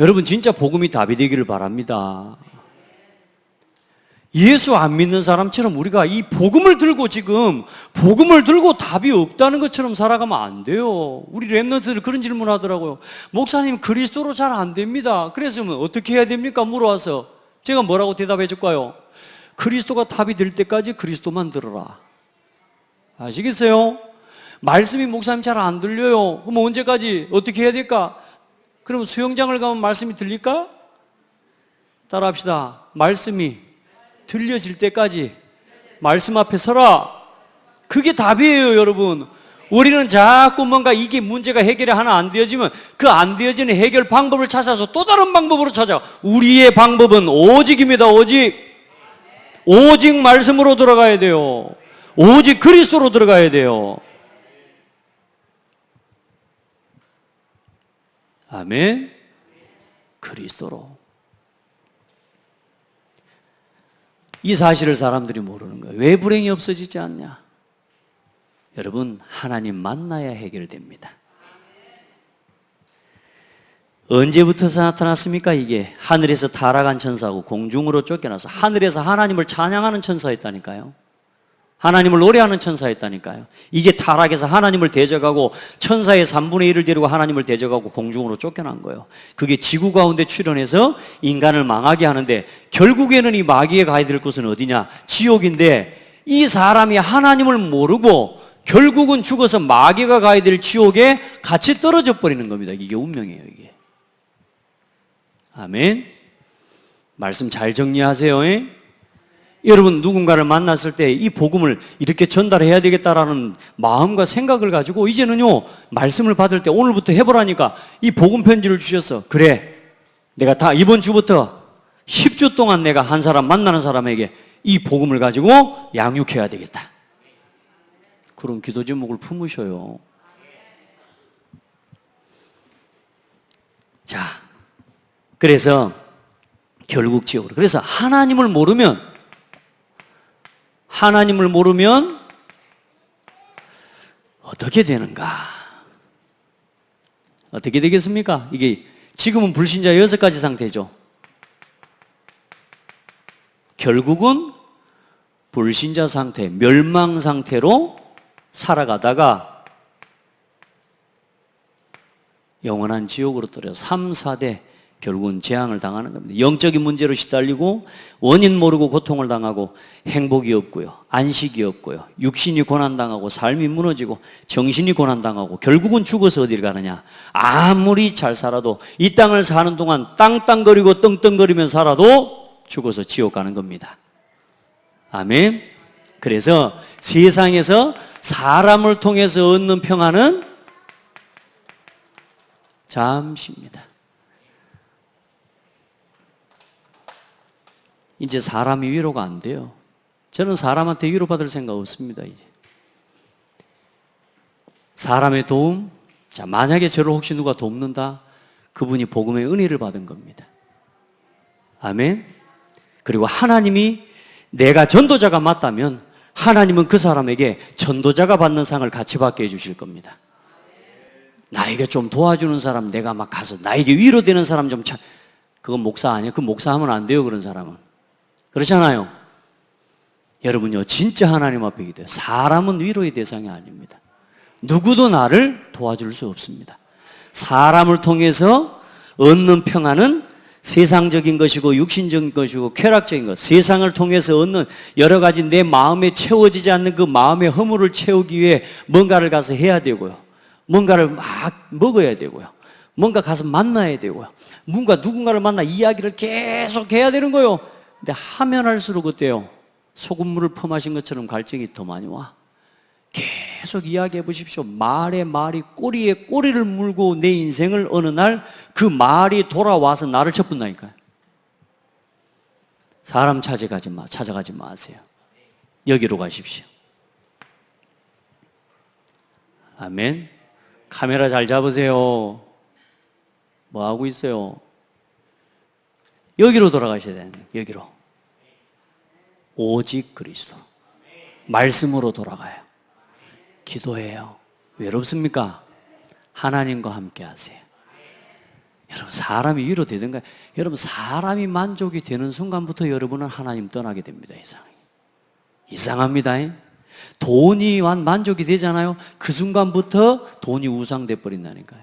여러분 진짜 복음이 답이 되기를 바랍니다. 예수 안 믿는 사람처럼 우리가 이 복음을 들고 지금 복음을 들고 답이 없다는 것처럼 살아가면 안 돼요. 우리 랩런트들 그런 질문 하더라고요. 목사님 그리스도로 잘 안 됩니다. 그래서 어떻게 해야 됩니까? 물어와서 제가 뭐라고 대답해 줄까요? 그리스도가 답이 될 때까지 그리스도만 들어라. 아시겠어요? 말씀이 목사님 잘 안 들려요. 그럼 언제까지 어떻게 해야 될까? 그럼 수영장을 가면 말씀이 들릴까? 따라합시다. 말씀이 들려질 때까지 말씀 앞에 서라. 그게 답이에요, 여러분. 우리는 자꾸 뭔가 이게 문제가 해결이 하나 안 되어지면 그 안 되어지는 해결 방법을 찾아서 또 다른 방법으로 찾아. 우리의 방법은 오직입니다. 오직 말씀으로 들어가야 돼요. 오직 그리스도로 들어가야 돼요. 아멘. 그리스도로. 이 사실을 사람들이 모르는 거예요. 왜 불행이 없어지지 않냐? 여러분, 하나님 만나야 해결됩니다. 언제부터 나타났습니까? 이게 하늘에서 타락한 천사하고 공중으로 쫓겨나서 하늘에서 하나님을 찬양하는 천사였다니까요. 하나님을 노래하는 천사였다니까요. 이게 타락해서 하나님을 대적하고 천사의 3분의 1을 데리고 하나님을 대적하고 공중으로 쫓겨난 거예요. 그게 지구 가운데 출현해서 인간을 망하게 하는데 결국에는 이 마귀에 가야 될 곳은 어디냐? 지옥인데 이 사람이 하나님을 모르고 결국은 죽어서 마귀가 가야 될 지옥에 같이 떨어져 버리는 겁니다. 이게 운명이에요, 이게. 아멘. 말씀 잘 정리하세요. 여러분 누군가를 만났을 때 이 복음을 이렇게 전달해야 되겠다라는 마음과 생각을 가지고 이제는요 말씀을 받을 때 오늘부터 해보라니까 이 복음 편지를 주셨어. 그래, 내가 다 이번 주부터 10주 동안 내가 한 사람 만나는 사람에게 이 복음을 가지고 양육해야 되겠다. 그런 기도 제목을 품으셔요. 자, 그래서 결국 지옥으로. 그래서 하나님을 모르면 어떻게 되는가? 어떻게 되겠습니까? 이게 지금은 불신자 6가지 상태죠. 결국은 불신자 상태, 멸망 상태로 살아가다가 영원한 지옥으로 떨어져 3, 4대 결국은 재앙을 당하는 겁니다. 영적인 문제로 시달리고 원인 모르고 고통을 당하고 행복이 없고요, 안식이 없고요, 육신이 고난당하고 삶이 무너지고 정신이 고난당하고 결국은 죽어서 어디를 가느냐? 아무리 잘 살아도 이 땅을 사는 동안 땅땅거리고 떵떵거리면 살아도 죽어서 지옥 가는 겁니다. 아멘. 그래서 세상에서 사람을 통해서 얻는 평안은 잠시입니다. 이제 사람이 위로가 안 돼요. 저는 사람한테 위로받을 생각 없습니다. 이제. 사람의 도움, 자, 만약에 저를 혹시 누가 돕는다, 그분이 복음의 은혜를 받은 겁니다. 아멘. 그리고 하나님이 내가 전도자가 맞다면 하나님은 그 사람에게 전도자가 받는 상을 같이 받게 해주실 겁니다. 나에게 좀 도와주는 사람, 내가 막 가서 나에게 위로되는 사람 좀 그건 목사 아니에요. 그 목사하면 안 돼요. 그런 사람은. 그렇잖아요. 여러분요, 진짜 하나님 앞에 기도해요. 사람은 위로의 대상이 아닙니다. 누구도 나를 도와줄 수 없습니다. 사람을 통해서 얻는 평안은 세상적인 것이고 육신적인 것이고 쾌락적인 것, 세상을 통해서 얻는 여러 가지 내 마음에 채워지지 않는 그 마음의 허물을 채우기 위해 뭔가를 가서 해야 되고요, 뭔가를 막 먹어야 되고요, 뭔가 가서 만나야 되고요, 뭔가 누군가를 만나 이야기를 계속 해야 되는 거예요. 근데 하면 할수록 어때요? 소금물을 퍼마신 것처럼 갈증이 더 많이 와. 계속 이야기해 보십시오. 말에 말이 꼬리에 꼬리를 물고 내 인생을 어느 날 그 말이 돌아와서 나를 쳤분다니까요. 사람 찾아가지 마세요. 여기로 가십시오. 아멘. 카메라 잘 잡으세요. 뭐 하고 있어요? 여기로 돌아가셔야 되는 거예요. 여기로. 오직 그리스도. 말씀으로 돌아가요. 기도해요. 외롭습니까? 하나님과 함께 하세요. 여러분, 사람이 위로되든가, 여러분, 사람이 만족이 되는 순간부터 여러분은 하나님 떠나게 됩니다. 이상합니다. 돈이 만족이 되잖아요. 그 순간부터 돈이 우상돼 버린다니까요.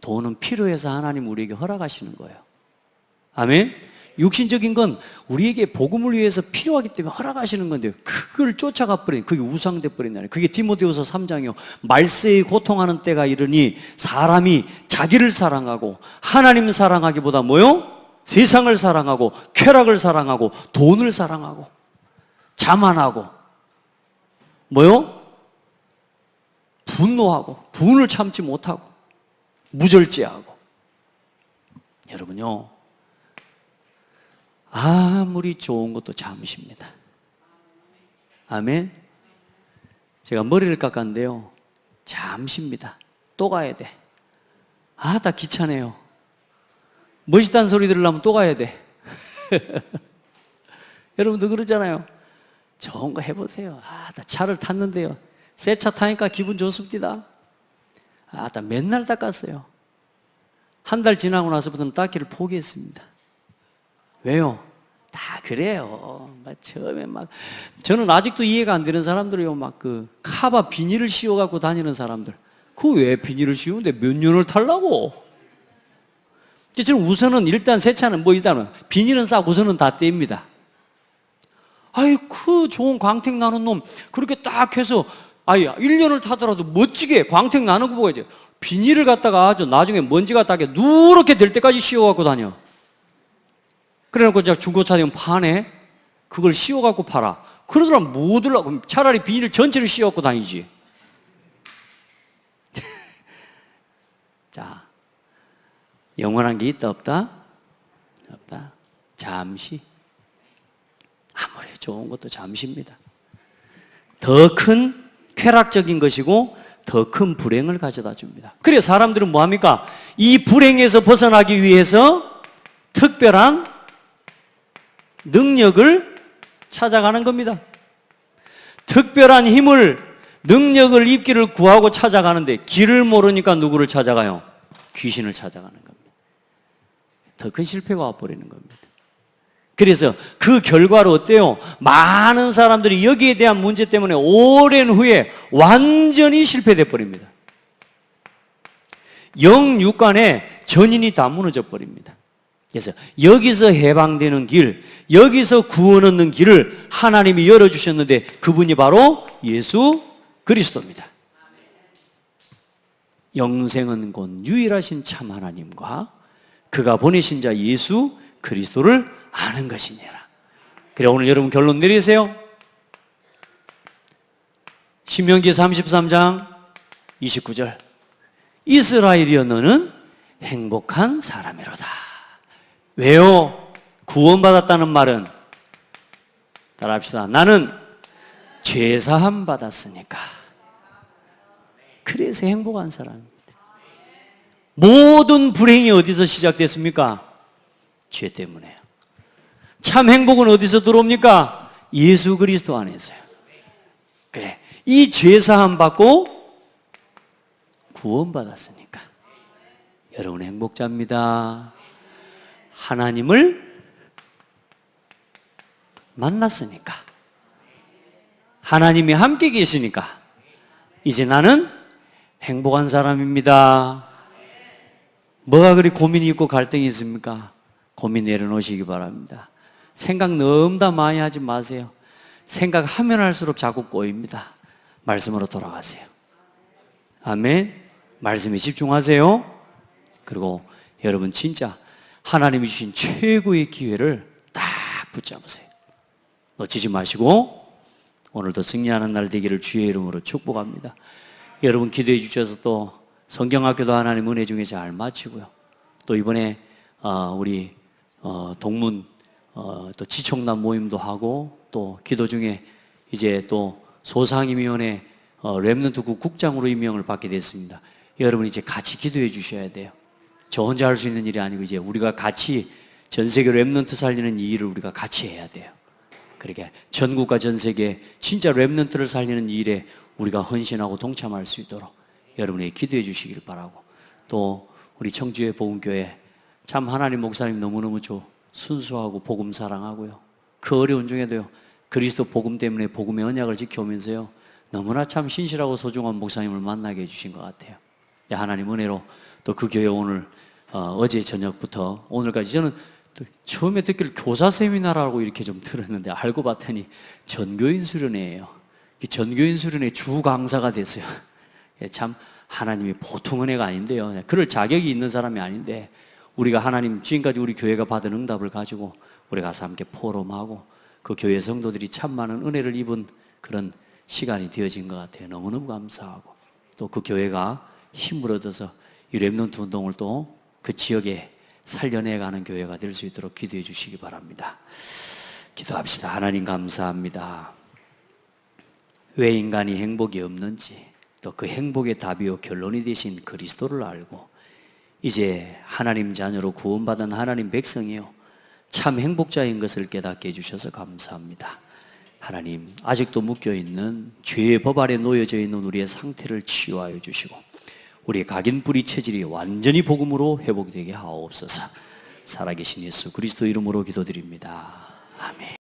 돈은 필요해서 하나님 우리에게 허락하시는 거예요. 아멘. 육신적인 건 우리에게 복음을 위해서 필요하기 때문에 허락하시는 건데요, 그걸 쫓아가 버린, 그게 우상돼 버린다니. 그게 디모데후서 3장이요 말세에 고통하는 때가 이르니 사람이 자기를 사랑하고 하나님 사랑하기보다 뭐요? 세상을 사랑하고 쾌락을 사랑하고 돈을 사랑하고 자만하고 뭐요? 분노하고 분을 참지 못하고 무절제하고. 여러분요, 아무리 좋은 것도 잠시입니다. 아멘. 제가 머리를 깎았는데요, 잠시입니다. 또 가야 돼. 다 귀찮아요. 멋있다는 소리 들으려면 또 가야 돼. 여러분도 그러잖아요. 좋은 거 해보세요. 나 차를 탔는데요, 새 차 타니까 기분 좋습니다. 나 맨날 닦았어요. 한 달 지나고 나서부터는 닦기를 포기했습니다. 왜요? 다 그래요. 처음에 저는 아직도 이해가 안 되는 사람들이요, 카바 비닐을 씌워갖고 다니는 사람들. 그 왜 비닐을 씌우는데 몇 년을 타려고? 저는 우선은 일단 새 차는 일단은 비닐은 싸고 우선은 다 뗍니다. 그 좋은 광택 나는 놈, 그렇게 딱 해서, 1년을 타더라도 멋지게 광택 나는 거 보고 이제 비닐을 갖다가 아주 나중에 먼지가 따게 누렇게 될 때까지 씌워갖고 다녀. 그래놓고 중고차 되면 파네? 그걸 씌워갖고 팔아. 그러더라면 뭐 들라고? 차라리 비닐 전체를 씌워갖고 다니지. 자, 영원한 게 있다 없다? 없다. 잠시. 아무리 좋은 것도 잠시입니다. 더 큰 쾌락적인 것이고 더 큰 불행을 가져다 줍니다. 그래 사람들은 뭐합니까? 이 불행에서 벗어나기 위해서 특별한 능력을 찾아가는 겁니다. 특별한 힘을, 능력을 입기를 구하고 찾아가는데 길을 모르니까 누구를 찾아가요? 귀신을 찾아가는 겁니다. 더 큰 실패가 와버리는 겁니다. 그래서 그 결과로 어때요? 많은 사람들이 여기에 대한 문제 때문에 오랜 후에 완전히 실패돼 버립니다. 영육간에 전인이 다 무너져 버립니다. 그래서 여기서 해방되는 길, 여기서 구원 얻는 길을 하나님이 열어주셨는데 그분이 바로 예수 그리스도입니다. 영생은 곧 유일하신 참 하나님과 그가 보내신 자 예수 그리스도를 아는 것이니라. 그래 오늘 여러분 결론 내리세요. 신명기 33장 29절 이스라엘이여 너는 행복한 사람이로다. 왜요? 구원받았다는 말은 따라합시다. 나는 죄사함 받았으니까. 그래서 행복한 사람입니다. 모든 불행이 어디서 시작됐습니까? 죄 때문에요. 참 행복은 어디서 들어옵니까? 예수 그리스도 안에서요. 그래, 이 죄사함 받고 구원받았으니까 여러분 행복자입니다. 하나님을 만났으니까, 하나님이 함께 계시니까 이제 나는 행복한 사람입니다. 뭐가 그리 고민이 있고 갈등이 있습니까? 고민 내려놓으시기 바랍니다. 생각 너무 다 많이 하지 마세요. 생각하면 할수록 자꾸 꼬입니다. 말씀으로 돌아가세요. 아멘. 말씀에 집중하세요. 그리고 여러분 진짜 하나님이 주신 최고의 기회를 딱 붙잡으세요. 놓치지 마시고 오늘도 승리하는 날 되기를 주의 이름으로 축복합니다. 여러분 기도해 주셔서 또 성경학교도 하나님 은혜 중에 잘 마치고요. 또 이번에 우리 동문 또 지총단 모임도 하고 또 기도 중에 이제 또 소상임위원회 렘넌트국 국장으로 임명을 받게 됐습니다. 여러분 이제 같이 기도해 주셔야 돼요. 저 혼자 할 수 있는 일이 아니고 이제 우리가 같이 전 세계 렘넌트 살리는 이 일을 우리가 같이 해야 돼요. 그러게 전국과 전 세계 진짜 렘넌트를 살리는 이 일에 우리가 헌신하고 동참할 수 있도록 여러분이 기도해 주시길 바라고, 또 우리 청주의 복음교회 참 하나님 목사님 너무너무 순수하고 복음 사랑하고요. 그 어려운 중에도요 그리스도 복음 때문에 복음의 언약을 지켜오면서요 너무나 참 신실하고 소중한 목사님을 만나게 해주신 것 같아요. 하나님 은혜로 또 그 교회 오늘 어제 저녁부터 오늘까지 저는 처음에 듣기를 교사 세미나라고 이렇게 좀 들었는데 알고 봤더니 전교인 수련회예요. 전교인 수련회 주 강사가 됐어요. 참 하나님이 보통 은혜가 아닌데요. 그럴 자격이 있는 사람이 아닌데 우리가 하나님 지금까지 우리 교회가 받은 응답을 가지고 우리 가서 함께 포럼하고 그 교회 성도들이 참 많은 은혜를 입은 그런 시간이 되어진 것 같아요. 너무너무 감사하고 또 그 교회가 힘을 얻어서 이 렘넌트 운동을 또 그 지역에 살려내가는 교회가 될 수 있도록 기도해 주시기 바랍니다. 기도합시다. 하나님 감사합니다. 왜 인간이 행복이 없는지, 또 그 행복의 답이요 결론이 되신 그리스도를 알고 이제 하나님 자녀로 구원받은 하나님 백성이요 참 행복자인 것을 깨닫게 해주셔서 감사합니다. 하나님, 아직도 묶여있는 죄의 법 아래 놓여져 있는 우리의 상태를 치유하여 주시고 우리의 각인뿌리 체질이 완전히 복음으로 회복되게 하옵소서. 살아계신 예수 그리스도 이름으로 기도드립니다. 아멘.